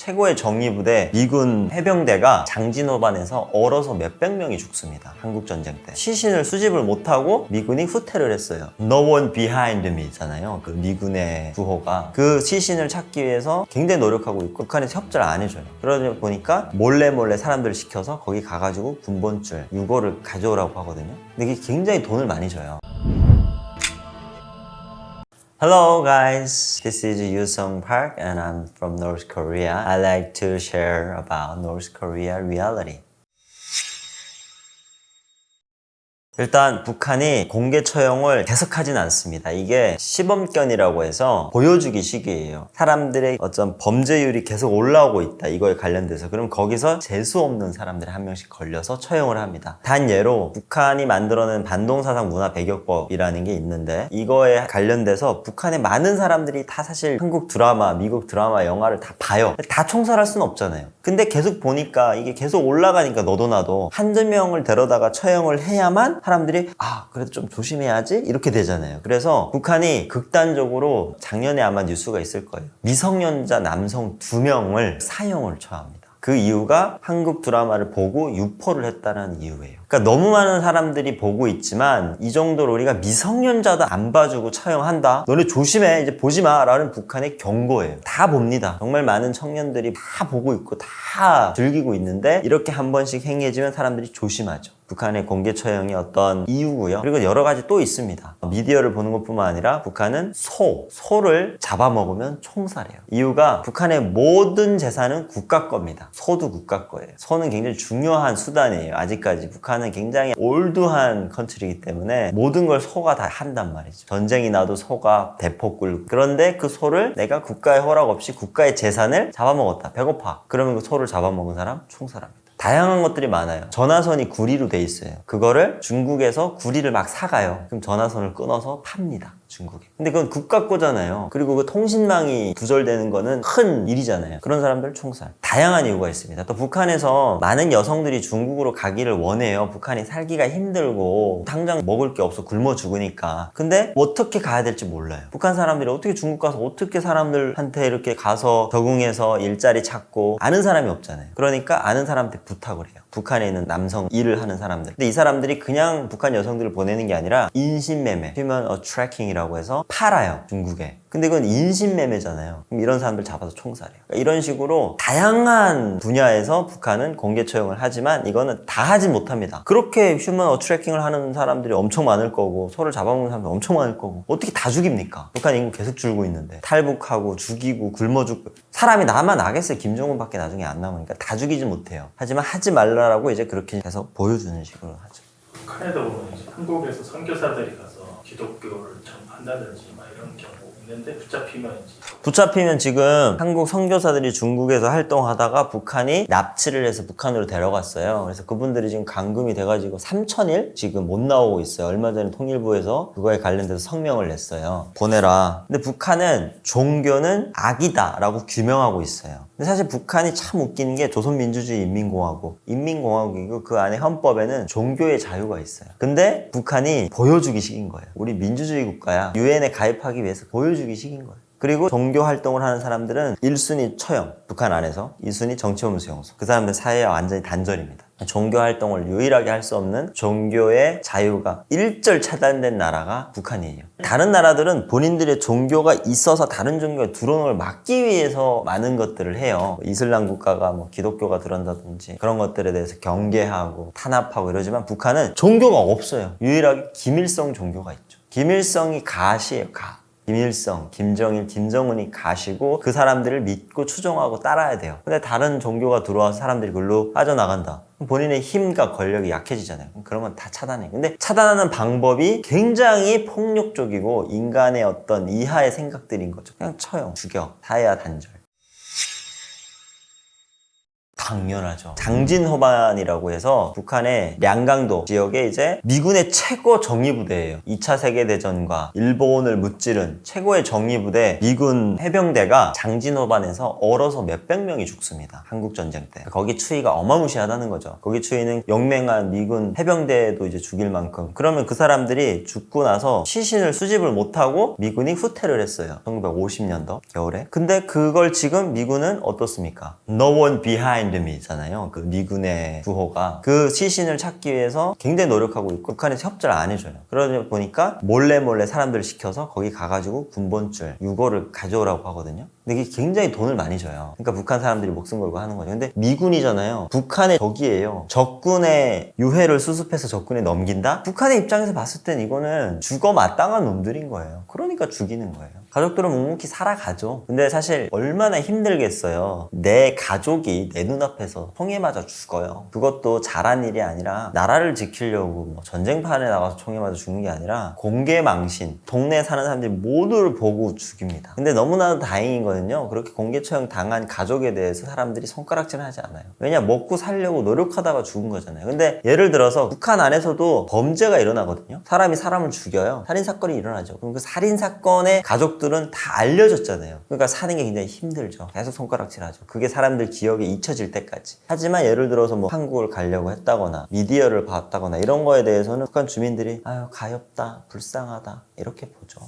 최고의 정의부대 미군 해병대가 장진호반에서 얼어서 몇백 명이 죽습니다. 한국전쟁 때. 시신을 수집을 못하고 미군이 후퇴를 했어요. No one behind me 잖아요. 그 미군의 구호가. 그 시신을 찾기 위해서 굉장히 노력하고 있고 북한에서 협조를 안 해줘요. 그러다 보니까 몰래 사람들을 시켜서 거기 가가지고 군번줄, 유골을 가져오라고 하거든요. 근데 이게 굉장히 돈을 많이 줘요. Hello guys, this is Yusung Park and I'm from North Korea. I like to share about North Korea reality. 일단 북한이 공개 처형을 계속하진 않습니다. 이게 시범견이라고 해서 보여주기 식이에요. 사람들의 어떤 범죄율이 계속 올라오고 있다. 이거에 관련돼서. 그럼 거기서 재수 없는 사람들이 한 명씩 걸려서 처형을 합니다. 단 예로 북한이 만들어낸 반동사상 문화 배격법이라는 게 있는데 이거에 관련돼서 북한의 많은 사람들이 다 사실 한국 드라마, 미국 드라마, 영화를 다 봐요. 다 총살할 수는 없잖아요. 근데 계속 보니까 이게 계속 올라가니까 너도 나도 한두 명을 데려다가 처형을 해야만 사람들이 그래도 좀 조심해야지 이렇게 되잖아요. 그래서 북한이 극단적으로 작년에 아마 뉴스가 있을 거예요. 미성년자 남성 2명을 사형을 처합니다. 그 이유가 한국 드라마를 보고 유포를 했다는 이유예요. 그러니까 너무 많은 사람들이 보고 있지만 이 정도로 우리가 미성년자도 안 봐주고 처형한다? 너네 조심해, 이제 보지 마 라는 북한의 경고예요. 다 봅니다. 정말 많은 청년들이 다 보고 있고 다 즐기고 있는데 이렇게 한 번씩 행해지면 사람들이 조심하죠. 북한의 공개 처형이 어떤 이유고요. 그리고 여러 가지 또 있습니다. 미디어를 보는 것뿐만 아니라 북한은 소를 잡아먹으면 총살해요. 이유가 북한의 모든 재산은 국가 겁니다. 소도 국가 거예요. 소는 굉장히 중요한 수단이에요. 아직까지 북한은 굉장히 올드한 컨트리이기 때문에 모든 걸 소가 다 한단 말이죠. 전쟁이 나도 소가 대포 끌고. 그런데 그 소를 내가 국가의 허락 없이 국가의 재산을 잡아먹었다. 배고파. 그러면 그 소를 잡아먹은 사람 총살합니다. 다양한 것들이 많아요. 전화선이 구리로 돼 있어요. 그거를 중국에서 구리를 막 사가요. 그럼 전화선을 끊어서 팝니다. 중국에. 근데 그건 국가 거잖아요. 그리고 그 통신망이 두절되는 거는 큰 일이잖아요. 그런 사람들 총살. 다양한 이유가 있습니다. 또 북한에서 많은 여성들이 중국으로 가기를 원해요. 북한이 살기가 힘들고 당장 먹을 게 없어 굶어 죽으니까. 근데 어떻게 가야 될지 몰라요. 북한 사람들이 어떻게 중국 가서 어떻게 사람들한테 이렇게 가서 적응해서 일자리 찾고 아는 사람이 없잖아요. 그러니까 아는 사람한테 부탁을 해요. 북한에 있는 남성 일을 하는 사람들. 근데 이 사람들이 그냥 북한 여성들을 보내는 게 아니라 인신매매, 휴먼 어트래킹이라고 해서 팔아요. 중국에. 근데 그건 인신매매잖아요. 그럼 이런 사람들 잡아서 총살해요. 그러니까 이런 식으로 다양한 분야에서 북한은 공개 처형을 하지만 이거는 다 하진 못합니다. 그렇게 휴먼 어트래킹을 하는 사람들이 엄청 많을 거고 소를 잡아먹는 사람들 엄청 많을 거고 어떻게 다 죽입니까? 북한 인구 계속 줄고 있는데 탈북하고 죽이고 굶어 죽고 사람이 나만 나겠어요. 김정은밖에 나중에 안 남으니까 다 죽이지 못해요. 하지만 하지 말라라고 이제 그렇게 해서 보여주는 식으로 하죠. 북한에도 보면 이제 한국에서 선교사들이 가서 기독교를 전파한다든지 막 이런 경우 있는데 붙잡히면 지금 한국 선교사들이 중국에서 활동하다가 북한이 납치를 해서 북한으로 데려갔어요. 그래서 그분들이 지금 감금이 돼가지고 3,000일 지금 못 나오고 있어요. 얼마 전에 통일부에서 그거에 관련돼서 성명을 냈어요. 보내라. 근데 북한은 종교는 악이다 라고 규명하고 있어요. 근데 사실 북한이 참 웃기는 게 조선민주주의 인민공화국이고 그 안에 헌법에는 종교의 자유가 있어요. 근데 북한이 보여주기 식인 거예요. 우리 민주주의 국가야. 유엔에 가입하기 위해서 보여주기 식인 거예요. 그리고 종교 활동을 하는 사람들은 1순위 처형, 북한 안에서 2순위 정치범 수용소. 그 사람들 사회와 완전히 단절입니다. 종교 활동을 유일하게 할 수 없는 종교의 자유가 일절 차단된 나라가 북한이에요. 다른 나라들은 본인들의 종교가 있어서 다른 종교에 들어오는 걸 막기 위해서 많은 것들을 해요. 이슬람 국가가 기독교가 들어온다든지 그런 것들에 대해서 경계하고 탄압하고 이러지만 북한은 종교가 없어요. 유일하게 김일성 종교가 있죠. 김일성이 가시예요. 김일성, 김정일, 김정은이 가시고 그 사람들을 믿고 추종하고 따라야 돼요. 근데 다른 종교가 들어와서 사람들이 그걸로 빠져나간다. 본인의 힘과 권력이 약해지잖아요. 그러면 다 차단해요. 근데 차단하는 방법이 굉장히 폭력적이고 인간의 어떤 이하의 생각들인 거죠. 그냥 처형, 죽여, 사회와 단절. 당연하죠. 장진허반이라고 해서 북한의 량강도 지역에 이제 미군의 최고 정예부대예요. 2차 세계대전과 일본을 무찌른 최고의 정예부대 미군 해병대가 장진허반에서 얼어서 몇백 명이 죽습니다. 한국전쟁 때. 거기 추위가 어마무시하다는 거죠. 거기 추위는 용맹한 미군 해병대도 이제 죽일 만큼. 그러면 그 사람들이 죽고 나서 시신을 수집을 못하고 미군이 후퇴를 했어요. 1950년도 겨울에. 근데 그걸 지금 미군은 어떻습니까? No one behind me 잖아요. 그 미군의 구호가. 그 시신을 찾기 위해서 굉장히 노력하고 있고 북한에서 협조를 안 해줘요. 그러다 보니까 몰래 사람들을 시켜서 거기 가가지고 군본줄, 유골을 가져오라고 하거든요. 근데 이게 굉장히 돈을 많이 줘요. 그러니까 북한 사람들이 목숨 걸고 하는 거죠. 근데 미군이잖아요. 북한의 적이에요. 적군의 유해를 수습해서 적군에 넘긴다? 북한의 입장에서 봤을 땐 이거는 죽어 마땅한 놈들인 거예요. 그러니까 죽이는 거예요. 가족들은 묵묵히 살아가죠. 근데 사실 얼마나 힘들겠어요. 내 가족이 내 눈앞에서 총에 맞아 죽어요. 그것도 잘한 일이 아니라 나라를 지키려고 뭐 전쟁판에 나가서 총에 맞아 죽는 게 아니라 공개망신, 동네에 사는 사람들이 모두를 보고 죽입니다. 근데 너무나도 다행인 거는요. 그렇게 공개 처형 당한 가족에 대해서 사람들이 손가락질을 하지 않아요. 왜냐? 먹고 살려고 노력하다가 죽은 거잖아요. 근데 예를 들어서 북한 안에서도 범죄가 일어나거든요. 사람이 사람을 죽여요. 살인사건이 일어나죠. 그럼 그 살인사건의 가족들은 다 알려졌잖아요. 그러니까 사는 게 굉장히 힘들죠. 계속 손가락질하죠. 그게 사람들 기억에 잊혀질 때까지. 하지만 예를 들어서 뭐 한국을 가려고 했다거나 미디어를 봤다거나 이런 거에 대해서는 북한 주민들이 아유 가엾다, 불쌍하다 이렇게 보죠.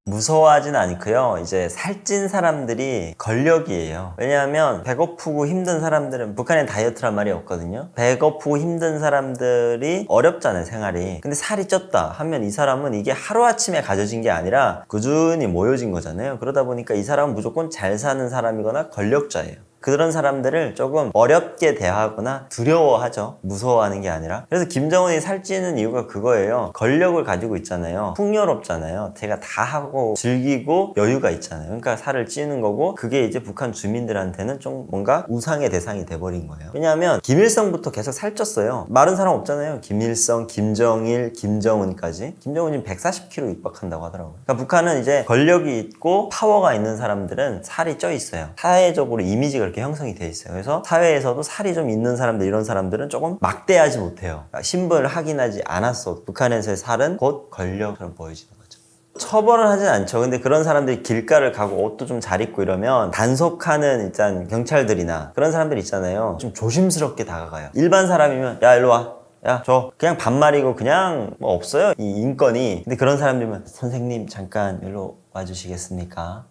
무서워하진 않고요. 이제 살찐 사람들이 권력이에요. 왜냐하면 배고프고 힘든 사람들은 북한에 다이어트란 말이 없거든요. 배고프고 힘든 사람들이 어렵잖아요, 생활이. 근데 살이 쪘다 하면 이 사람은 이게 하루아침에 가져진 게 아니라 꾸준히 모여진 거잖아요. 그러다 보니까 이 사람은 무조건 잘 사는 사람이거나 권력자예요. 그런 사람들을 조금 어렵게 대하거나 두려워하죠. 무서워하는 게 아니라. 그래서 김정은이 살찌는 이유가 그거예요. 권력을 가지고 있잖아요. 풍요롭잖아요. 제가 다 하고 즐기고 여유가 있잖아요. 그러니까 살을 찌는 거고 그게 이제 북한 주민들한테는 좀 뭔가 우상의 대상이 돼버린 거예요. 왜냐하면 김일성부터 계속 살쪘어요. 마른 사람 없잖아요. 김일성, 김정일, 김정은까지. 김정은이 140kg 육박한다고 하더라고요. 그러니까 북한은 이제 권력이 있고 파워가 있는 사람들은 살이 쪄 있어요. 사회적으로 이미지가 이렇게 형성이 돼 있어요. 그래서 사회에서도 살이 좀 있는 사람들 이런 사람들은 조금 막대하지 못해요. 그러니까 신분을 확인하지 않았어. 북한에서의 살은 곧 권력처럼 보여지는 거죠. 처벌을 하진 않죠. 근데 그런 사람들이 길가를 가고 옷도 좀 잘 입고 이러면 단속하는 일단 경찰들이나 그런 사람들 있잖아요. 좀 조심스럽게 다가가요. 일반 사람이면 야 일로 와. 야, 저 그냥 반말이고 그냥 뭐 없어요. 이 인권이. 근데 그런 사람들은 선생님 잠깐 일로 와주시겠습니까?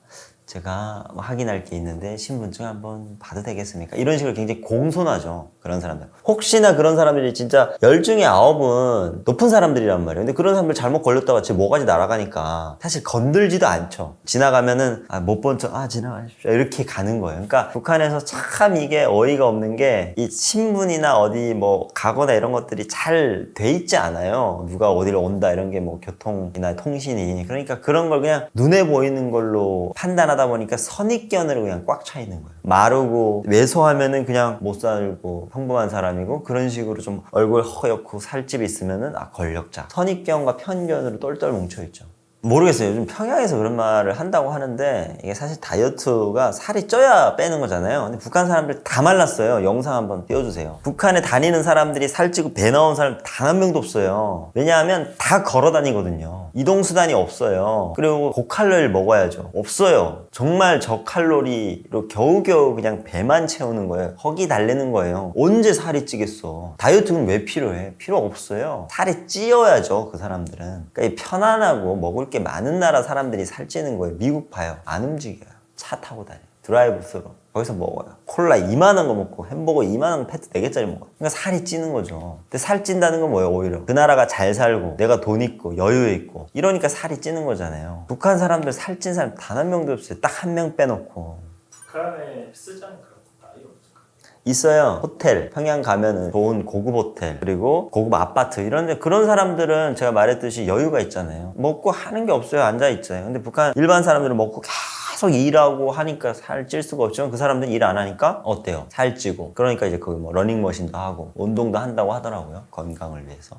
제가 뭐 확인할 게 있는데 신분증 한번 봐도 되겠습니까? 이런 식으로 굉장히 공손하죠. 그런 사람들. 혹시나 그런 사람들이 진짜 10중에 9은 높은 사람들이란 말이에요. 근데 그런 사람들 잘못 걸렸다가 제 모가지 날아가니까 사실 건들지도 않죠. 지나가면은 못 본 척 지나가십시오. 이렇게 가는 거예요. 그러니까 북한에서 참 이게 어이가 없는 게 이 신분이나 어디 뭐 가거나 이런 것들이 잘 돼 있지 않아요. 누가 어디를 온다 이런 게 뭐 교통이나 통신이. 그러니까 그런 걸 그냥 눈에 보이는 걸로 판단하다 보니까 선입견으로 그냥 꽉 차 있는 거예요. 마르고 왜소하면은 그냥 못 살고 평범한 사람이고 그런 식으로 좀 얼굴 허옇고 살집이 있으면은 권력자. 선입견과 편견으로 똘똘 뭉쳐있죠. 모르겠어요. 요즘 평양에서 그런 말을 한다고 하는데 이게 사실 다이어트가 살이 쪄야 빼는 거잖아요. 근데 북한 사람들 다 말랐어요. 영상 한번 띄워주세요. 북한에 다니는 사람들이 살찌고 배 나온 사람 단 한 명도 없어요. 왜냐하면 다 걸어 다니거든요. 이동수단이 없어요. 그리고 고칼로리를 먹어야죠. 없어요. 정말 저칼로리로 겨우겨우 그냥 배만 채우는 거예요. 허기 달래는 거예요. 언제 살이 찌겠어. 다이어트는 왜 필요해? 필요 없어요. 살이 찌어야죠. 그 사람들은. 그러니까 이 편안하고 먹을 게 많은 나라 사람들이 살찌는 거예요. 미국 봐요. 안 움직여요. 차 타고 다녀요. 드라이브 스루. 거기서 먹어요. 콜라 이만한 거 먹고 햄버거 이만한 패트 4개짜리 먹어요. 그러니까 살이 찌는 거죠. 근데 살 찐다는 건 뭐예요? 오히려 그 나라가 잘 살고 내가 돈 있고 여유 있고 이러니까 살이 찌는 거잖아요. 북한 사람들 살찐 사람 단 한 명도 없어요. 딱 한 명 빼놓고. 북한에 쓰자는 그런 거 아예 없을까? 있어요. 호텔 평양 가면은 좋은 고급 호텔 그리고 고급 아파트 이런데 그런 사람들은 제가 말했듯이 여유가 있잖아요. 먹고 하는 게 없어요. 앉아있잖아요. 근데 북한 일반 사람들은 먹고 계속 일하고 하니까 살 찔 수가 없지만 그 사람들은 일 안 하니까 어때요? 살찌고. 그러니까 이제 거기 뭐 러닝머신도 하고 운동도 한다고 하더라고요. 건강을 위해서.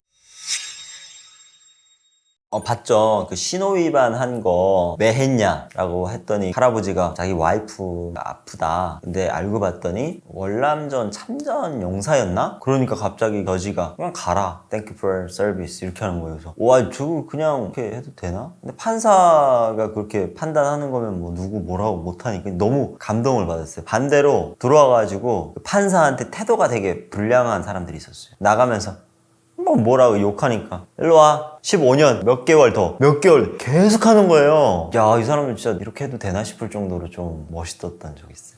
봤죠. 그 신호위반 한 거 왜 했냐라고 했더니 할아버지가 자기 와이프가 아프다. 근데 알고 봤더니 월남전 참전 용사였나? 그러니까 갑자기 저지가 그냥 가라. Thank you for service 이렇게 하는 거예요. 그래서 와, 저거 그냥 이렇게 해도 되나? 근데 판사가 그렇게 판단하는 거면 뭐 누구 뭐라고 못하니까 너무 감동을 받았어요. 반대로 들어와가지고 그 판사한테 태도가 되게 불량한 사람들이 있었어요. 나가면서 뭐라고 욕하니까 일로 와 15년 몇 개월 몇 개월 계속 하는 거예요. 야, 이 사람은 진짜 이렇게 해도 되나 싶을 정도로 좀 멋있었던 적이 있어요.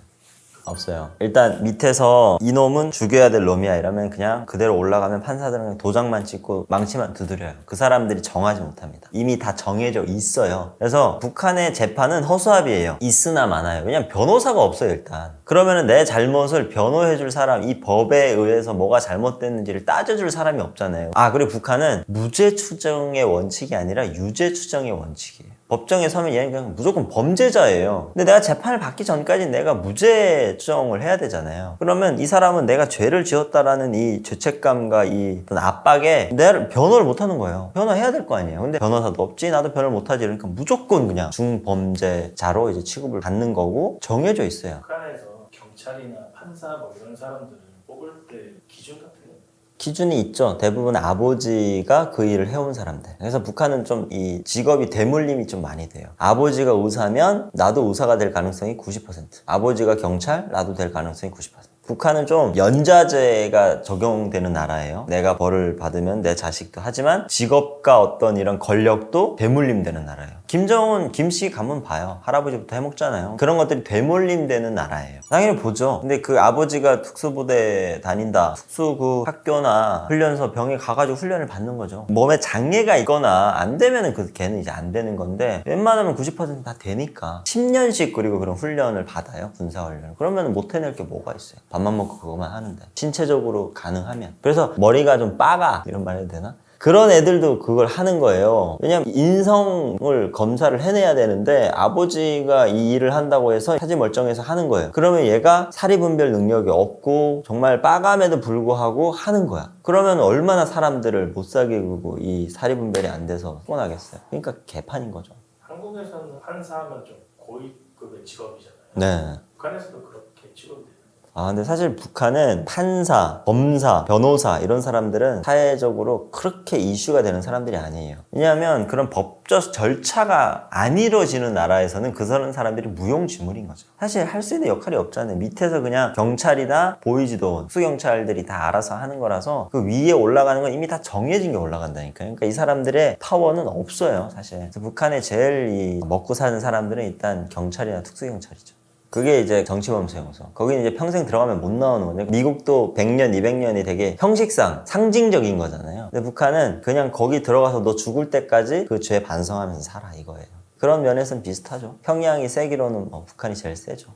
없어요. 일단 밑에서 이놈은 죽여야 될 놈이야 이러면 그냥 그대로 올라가면 판사들은 그냥 도장만 찍고 망치만 두드려요. 그 사람들이 정하지 못합니다. 이미 다 정해져 있어요. 그래서 북한의 재판은 허수아비예요. 있으나 마나요. 왜냐면 변호사가 없어요. 일단 그러면은 내 잘못을 변호해줄 사람, 이 법에 의해서 뭐가 잘못됐는지를 따져줄 사람이 없잖아요. 그리고 북한은 무죄 추정의 원칙이 아니라 유죄 추정의 원칙이에요. 법정에 서면 얘는 그냥 무조건 범죄자예요. 근데 내가 재판을 받기 전까지 내가 무죄 추정을 해야 되잖아요. 그러면 이 사람은 내가 죄를 지었다라는 이 죄책감과 이 어떤 압박에 내가 변호를 못 하는 거예요. 변호해야 될 거 아니에요. 근데 변호사도 없지, 나도 변호를 못 하지. 그러니까 무조건 그냥 중범죄자로 이제 취급을 받는 거고 정해져 있어요. 북한에서 경찰이나 판사 뭐 이런 사람들을 뽑을 때 기준 같은 게 기준이 있죠. 대부분 아버지가 그 일을 해온 사람들. 그래서 북한은 좀 이 직업이 대물림이 좀 많이 돼요. 아버지가 의사면 나도 의사가 될 가능성이 90%. 아버지가 경찰, 나도 될 가능성이 90%. 북한은 좀 연좌제가 적용되는 나라예요. 내가 벌을 받으면 내 자식도 하지만 직업과 어떤 이런 권력도 되물림되는 나라예요. 김정은, 김씨 가면 봐요. 할아버지부터 해먹잖아요. 그런 것들이 되물림되는 나라예요. 당연히 보죠. 근데 그 아버지가 특수부대 다닌다. 특수 그 학교나 훈련소 병에 가가지고 훈련을 받는 거죠. 몸에 장애가 있거나 안 되면은 그 걔는 이제 안 되는 건데 웬만하면 90% 다 되니까 10년씩 그리고 그런 훈련을 받아요. 군사훈련. 그러면 못 해낼 게 뭐가 있어요. 밥만 먹고 그것만 하는데 신체적으로 가능하면. 그래서 머리가 좀 빠가 이런 말 해도 되나? 그런 애들도 그걸 하는 거예요. 왜냐면 인성을 검사를 해내야 되는데 아버지가 이 일을 한다고 해서 사지 멀쩡해서 하는 거예요. 그러면 얘가 사리분별 능력이 없고 정말 빠감에도 불구하고 하는 거야. 그러면 얼마나 사람들을 못 살게 굴고 이 사리분별이 안 돼서 피곤하겠어요. 그러니까 개판인 거죠. 한국에서는 판사하면 좀 고위급의 직업이잖아요. 네. 북한에서도 그렇게 취급돼요. 근데 사실 북한은 판사, 검사, 변호사 이런 사람들은 사회적으로 그렇게 이슈가 되는 사람들이 아니에요. 왜냐하면 그런 법적 절차가 안 이루어지는 나라에서는 그 사람들이 무용지물인 거죠. 사실 할 수 있는 역할이 없잖아요. 밑에서 그냥 경찰이나 보이지도 수경찰들이 다 알아서 하는 거라서 그 위에 올라가는 건 이미 다 정해진 게 올라간다니까요. 그러니까 이 사람들의 파워는 없어요, 사실. 그래서 북한의 제일 이 먹고 사는 사람들은 일단 경찰이나 특수경찰이죠. 그게 이제 정치범수용소. 거기는 이제 평생 들어가면 못 나오는 거죠. 미국도 100년, 200년이 되게 형식상 상징적인 거잖아요. 근데 북한은 그냥 거기 들어가서 너 죽을 때까지 그 죄 반성하면서 살아 이거예요. 그런 면에서는 비슷하죠. 평양이 세기로는 북한이 제일 세죠.